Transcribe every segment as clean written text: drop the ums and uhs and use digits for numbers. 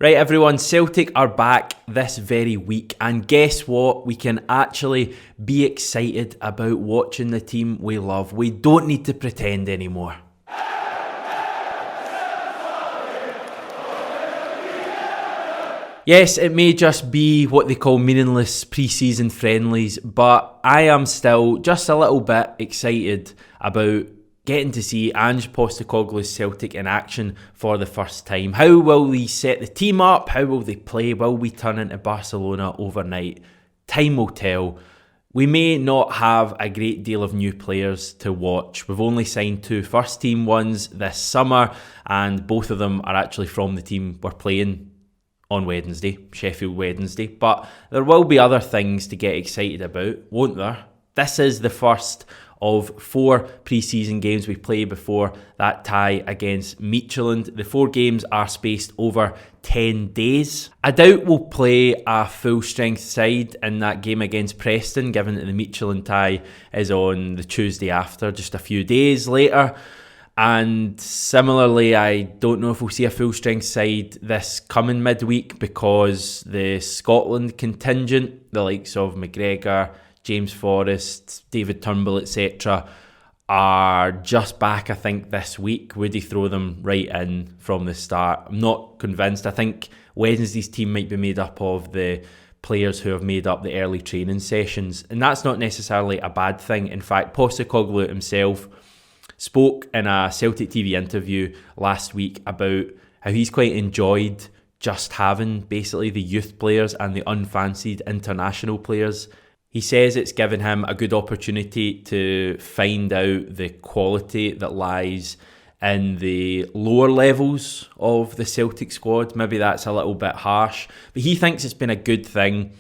Right, everyone, Celtic are back this very week, and guess what? We can actually be excited about watching the team we love. We don't need to pretend anymore. Yes, it may just be what they call meaningless pre-season friendlies, but I am still just a little bit excited about getting to see Ange Postecoglou's Celtic in action for the first time. How will we set the team up? How will they play? Will we turn into Barcelona overnight? Time will tell. We may not have a great deal of new players to watch. We've only signed 2 first-team ones this summer, and both of them are actually from the team we're playing on Wednesday, Sheffield Wednesday. But there will be other things to get excited about, won't there? This is the first of 4 pre-season games we play before that tie against Midtjylland. The 4 games are spaced over 10 days. I doubt we'll play a full-strength side in that game against Preston, given that the Midtjylland tie is on the Tuesday after, just a few days later. And similarly, I don't know if we'll see a full-strength side this coming midweek because the Scotland contingent, the likes of McGregor, James Forrest, David Turnbull, etc., are just back, I think, this week. Would he throw them right in from the start? I'm not convinced. I think Wednesday's team might be made up of the players who have made up the early training sessions, and that's not necessarily a bad thing. In fact, Postecoglou himself spoke in a Celtic TV interview last week about how he's quite enjoyed just having basically the youth players and the unfancied international players. He says it's given him a good opportunity to find out the quality that lies in the lower levels of the Celtic squad. Maybe that's a little bit harsh, but he thinks it's been a good thing.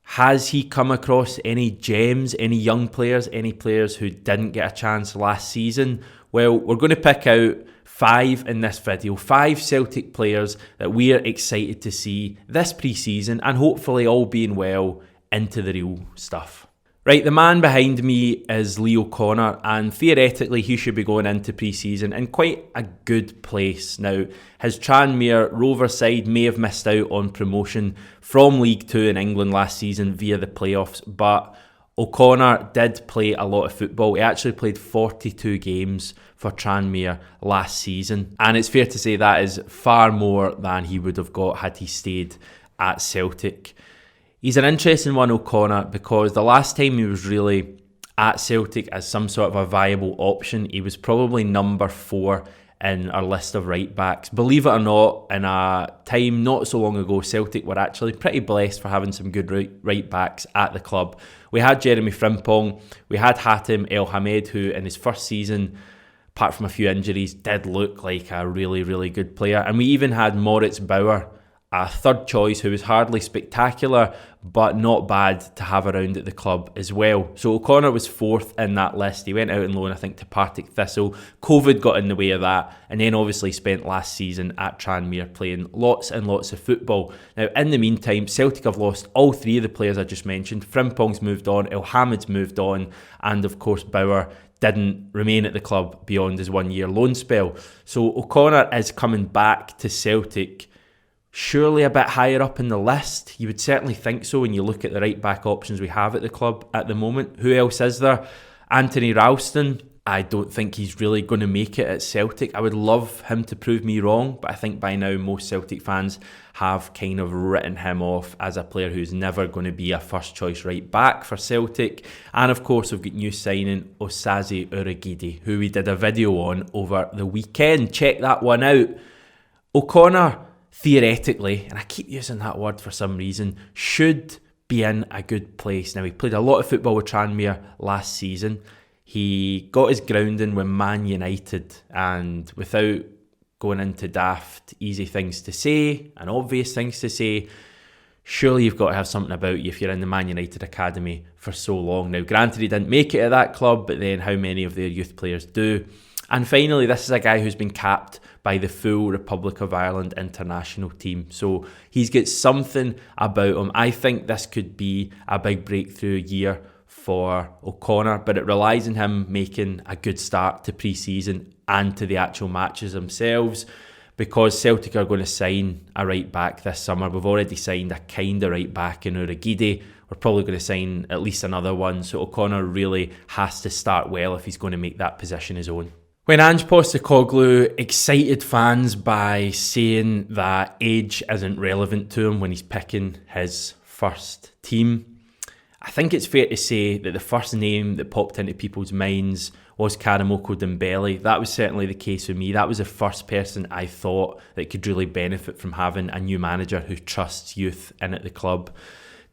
Has he come across any gems, any young players, any players who didn't get a chance last season? Well, we're going to pick out 5 in this video, 5 Celtic players that we are excited to see this pre-season, and hopefully, all being well, into the real stuff. Right, the man behind me is Leo Connor, and theoretically he should be going into pre-season in quite a good place. Now, his Tranmere Rover side may have missed out on promotion from League 2 in England last season via the playoffs, but O'Connor did play a lot of football. He actually played 42 games for Tranmere last season, and it's fair to say that is far more than he would have got had he stayed at Celtic. He's an interesting one, O'Connor, because the last time he was really at Celtic as some sort of a viable option, he was probably number 4 in our list of right-backs. Believe it or not, in a time not so long ago, Celtic were actually pretty blessed for having some good right-backs at the club. We had Jeremy Frimpong, we had Hatem El Hamed, who in his first season, apart from a few injuries, did look like a really, really good player. And we even had Moritz Bauer, a third choice who was hardly spectacular, but not bad to have around at the club as well. So O'Connor was 4th in that list. He went out on loan, I think, to Partick Thistle. COVID got in the way of that, and then obviously spent last season at Tranmere playing lots and lots of football. Now, in the meantime, Celtic have lost all 3 of the players I just mentioned. Frimpong's moved on, El Hamed's moved on, and of course Bauer didn't remain at the club beyond his 1-year loan spell. So O'Connor is coming back to Celtic, surely a bit higher up in the list. You would certainly think so when you look at the right-back options we have at the club at the moment. Who else is there? Anthony Ralston. I don't think he's really going to make it at Celtic. I would love him to prove me wrong, but I think by now most Celtic fans have kind of written him off as a player who's never going to be a first-choice right-back for Celtic. And of course, we've got new signing Osaze Urhoghide, who we did a video on over the weekend. Check that one out. O'Connor, theoretically, and I keep using that word for some reason, should be in a good place. Now, he played a lot of football with Tranmere last season. He got his grounding with Man United, and without going into daft, easy things to say and obvious things to say, surely you've got to have something about you if you're in the Man United academy for so long. Now, granted, he didn't make it at that club, but then how many of their youth players do? And finally, this is a guy who's been capped by the full Republic of Ireland international team. So he's got something about him. I think this could be a big breakthrough year for O'Connor, but it relies on him making a good start to pre-season and to the actual matches themselves. because Celtic are going to sign a right back this summer. We've already signed a kind of right back in Ajeti. We're probably going to sign at least another one. So O'Connor really has to start well if he's going to make that position his own. When Ange Postecoglou excited fans by saying that age isn't relevant to him when he's picking his first team, I think it's fair to say that the first name that popped into people's minds was Karamoko Dembele. That was certainly the case with me. That was the first person I thought that could really benefit from having a new manager who trusts youth in at the club.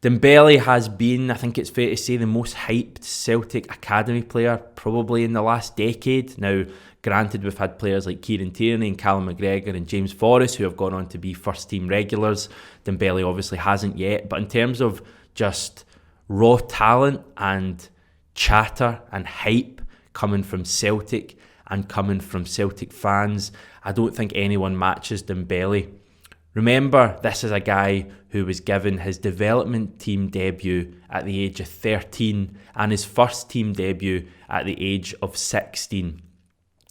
Dembele has been, I think it's fair to say, the most hyped Celtic academy player probably in the last decade. Now, granted, we've had players like Kieran Tierney and Callum McGregor and James Forrest who have gone on to be first team regulars. Dembele obviously hasn't yet, but in terms of just raw talent and chatter and hype coming from Celtic and coming from Celtic fans, I don't think anyone matches Dembele. Remember, this is a guy who was given his development team debut at the age of 13 and his first team debut at the age of 16.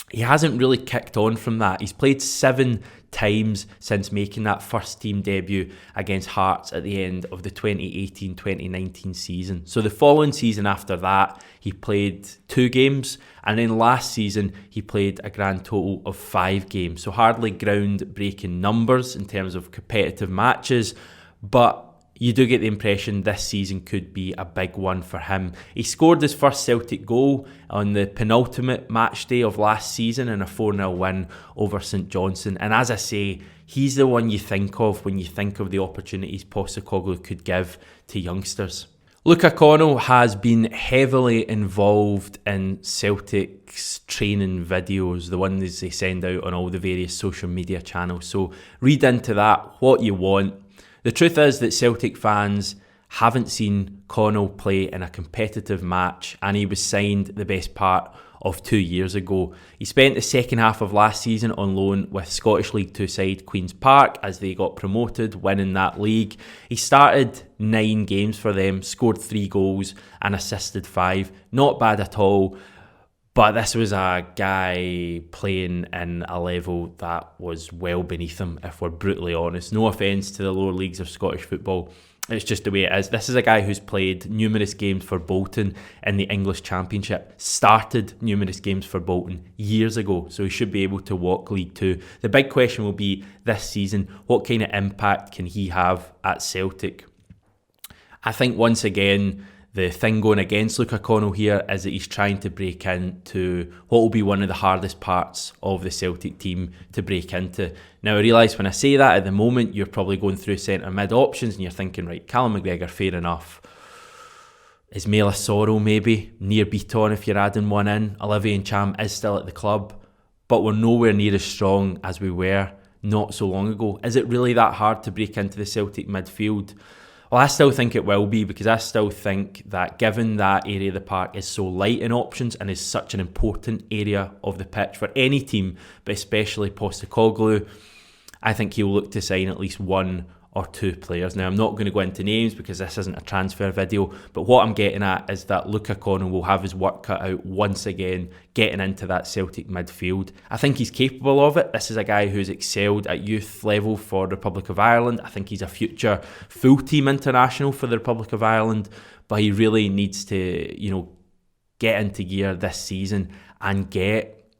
He hasn't really kicked on from that. He's played 7 times since making that first team debut against Hearts at the end of the 2018-2019 season. So the following season after that, he played 2 games, and then last season he played a grand total of 5 games. So hardly ground-breaking numbers in terms of competitive matches, but you do get the impression this season could be a big one for him. He scored his first Celtic goal on the penultimate match day of last season in a 4-0 win over St Johnstone. And as I say, he's the one you think of when you think of the opportunities Postecoglou could give to youngsters. Luca Connell has been heavily involved in Celtic's training videos, the ones they send out on all the various social media channels. So read into that what you want. The truth is that Celtic fans haven't seen Connell play in a competitive match, and he was signed the best part of 2 years ago. He spent the second half of last season on loan with Scottish League 2 side Queen's Park as they got promoted, winning that league. He started 9 games for them, scored 3 goals and assisted 5. Not bad at all. But this was a guy playing in a level that was well beneath him, if we're brutally honest. No offence to the lower leagues of Scottish football. It's just the way it is. This is a guy who's played numerous games for Bolton in the English Championship. Started numerous games for Bolton years ago, so he should be able to walk League 2. The big question will be this season, what kind of impact can he have at Celtic? I think once again, the thing going against Luca Connell here is that he's trying to break into what will be one of the hardest parts of the Celtic team to break into. Now, I realise when I say that at the moment, you're probably going through centre mid options and you're thinking, right, Callum McGregor, fair enough. Ismaila Soro maybe, Nir Beaton if you're adding one in. Olivier Ntcham is still at the club, but we're nowhere near as strong as we were not so long ago. Is it really that hard to break into the Celtic midfield? Well, I still think it will be, because I still think that given that area of the park is so light in options and is such an important area of the pitch for any team, but especially Postecoglou, I think he'll look to sign at least 1 or 2 players. Now, I'm not going to go into names because this isn't a transfer video, but what I'm getting at is that Luca Connell will have his work cut out once again, getting into that Celtic midfield. I think he's capable of it. This is a guy who's excelled at youth level for the Republic of Ireland. I think he's a future full-team international for the Republic of Ireland, but he really needs to, get into gear this season and get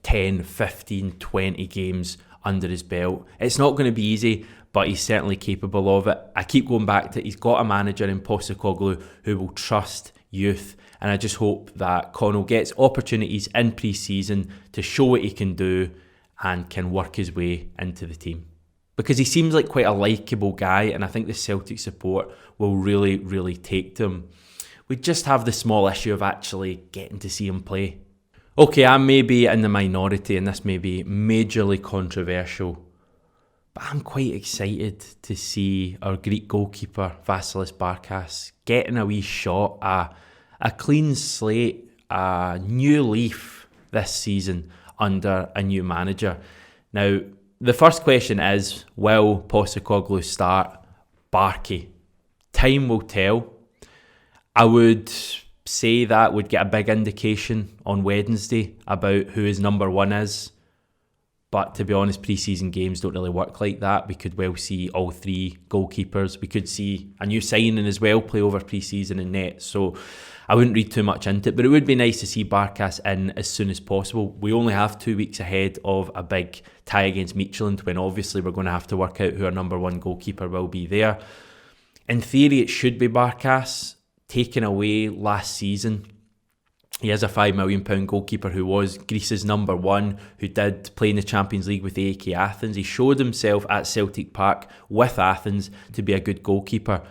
10, 15, 20 games under his belt. It's not going to be easy, but he's certainly capable of it. I keep going back to he's got a manager in Postecoglou who will trust youth, and I just hope that Connell gets opportunities in pre-season to show what he can do and can work his way into the team. Because he seems like quite a likeable guy, and I think the Celtic support will really, really take to him. We just have the small issue of actually getting to see him play. Okay, I may be in the minority, and this may be majorly controversial, but I'm quite excited to see our Greek goalkeeper, Vasilis Barkas, getting a wee shot, a clean slate, a new leaf this season under a new manager. Now, the first question is, will Postecoglou start Barky? Time will tell. I would say that would get a big indication on Wednesday about who his number 1 is. But to be honest, pre-season games don't really work like that. We could well see all three goalkeepers. We could see a new signing as well play over pre-season in net. So I wouldn't read too much into it. But it would be nice to see Barkas in as soon as possible. We only have 2 weeks ahead of a big tie against Midtjylland, when obviously we're going to have to work out who our number one goalkeeper will be there. In theory, it should be Barkas. Taken away last season, he is a £5 million goalkeeper who was Greece's number one, who did play in the Champions League with AEK Athens. He showed himself at Celtic Park with Athens to be a good goalkeeper.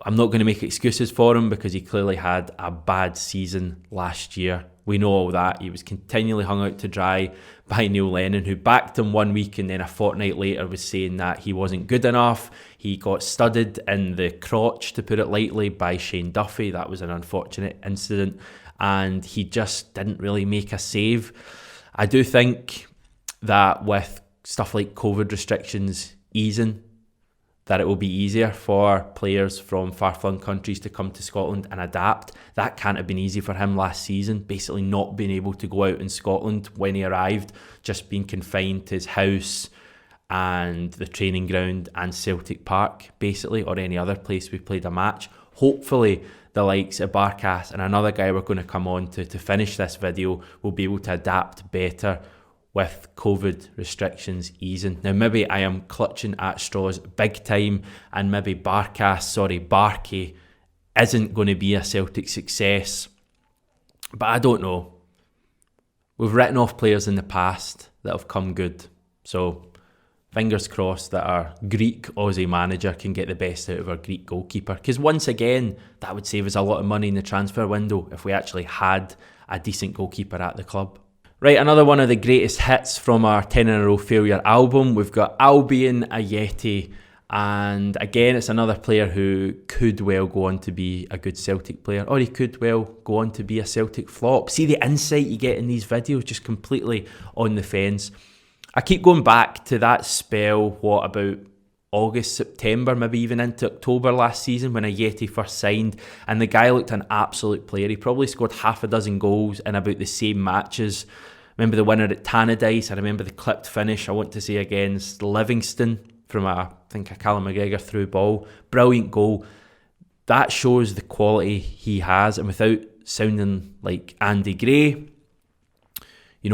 I'm not going to make excuses for him because he clearly had a bad season last year. We know all that. He was continually hung out to dry by Neil Lennon, who backed him 1 week and then a fortnight later was saying that he wasn't good enough. He got studded in the crotch, to put it lightly, by Shane Duffy. That was an unfortunate incident. And he just didn't really make a save. I do think that with stuff like COVID restrictions easing, that it will be easier for players from far-flung countries to come to Scotland and adapt. That can't have been easy for him last season, basically not being able to go out in Scotland when he arrived, just being confined to his house and the training ground and Celtic Park, basically, or any other place we played a match. Hopefully, the likes of Barkas and another guy we're going to come on to finish this video will be able to adapt better with COVID restrictions easing. Now, maybe I am clutching at straws big time, and maybe Barky isn't going to be a Celtic success. But I don't know. We've written off players in the past that have come good. So fingers crossed that our Greek Aussie manager can get the best out of our Greek goalkeeper. Because once again, that would save us a lot of money in the transfer window if we actually had a decent goalkeeper at the club. Right, another one of the greatest hits from our 10 in a row failure album. We've got Albion Ajeti. And again, it's another player who could well go on to be a good Celtic player, or he could well go on to be a Celtic flop. See the insight you get in these videos, just completely on the fence. I keep going back to that spell, about August, September, maybe even into October last season when Ajeti first signed, and the guy looked an absolute player. He probably scored half a dozen goals in about the same matches. I remember the winner at Tannadice. I remember the clipped finish, I want to say, against Livingston from a Callum McGregor through ball. Brilliant goal. That shows the quality he has, and without sounding like Andy Gray,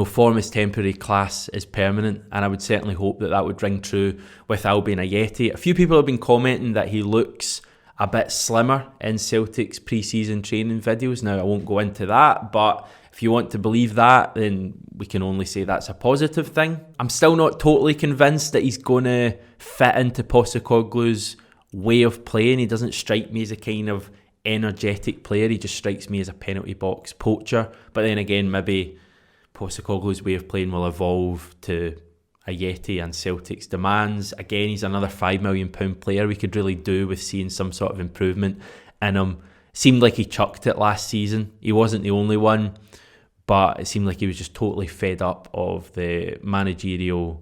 form is temporary, class is permanent, and I would certainly hope that would ring true with Albion Ajeti. A few people have been commenting that he looks a bit slimmer in Celtic's pre-season training videos. Now, I won't go into that, but if you want to believe that, then we can only say that's a positive thing. I'm still not totally convinced that he's going to fit into Postecoglou's way of playing. He doesn't strike me as a kind of energetic player. He just strikes me as a penalty box poacher. But then again, maybe Postecoglou's way of playing will evolve to Ajeti and Celtic's demands. Again, he's another £5 million player we could really do with seeing some sort of improvement in him. Seemed like he chucked it last season. He wasn't the only one, but it seemed like he was just totally fed up of the manager.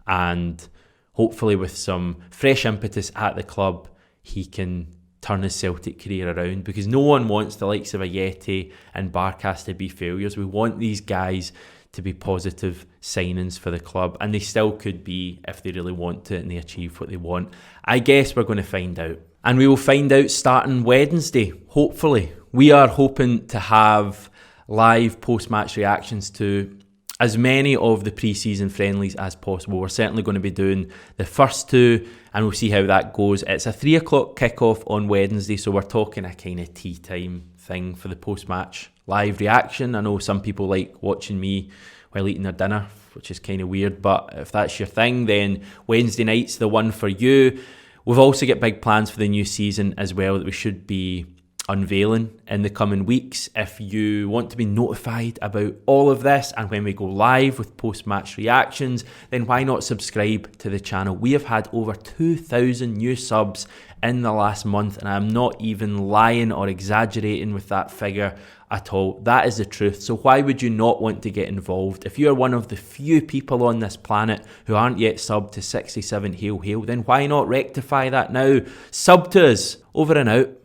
And hopefully with some fresh impetus at the club, he can turn his Celtic career around, because no one wants the likes of Ajeti and Barkas to be failures. We want these guys to be positive signings for the club, and they still could be if they really want to and they achieve what they want. I guess we're going to find out. And we will find out starting Wednesday, hopefully. We are hoping to have live post-match reactions to as many of the pre-season friendlies as possible. We're certainly going to be doing the first two, and we'll see how that goes. It's a 3 o'clock kickoff on Wednesday, so we're talking a kind of tea time thing for the post-match live reaction. I know some people like watching me while eating their dinner, which is kind of weird, but if that's your thing, then Wednesday night's the one for you. We've also got big plans for the new season as well that we should be unveiling in the coming weeks. If you want to be notified about all of this and when we go live with post-match reactions, then why not subscribe to the channel? We have had over 2,000 new subs in the last month, and I'm not even lying or exaggerating with that figure at all. That is the truth. So why would you not want to get involved? If you're one of the few people on this planet who aren't yet subbed to 67 Hail Hail, then why not rectify that now? Sub to us. Over and out.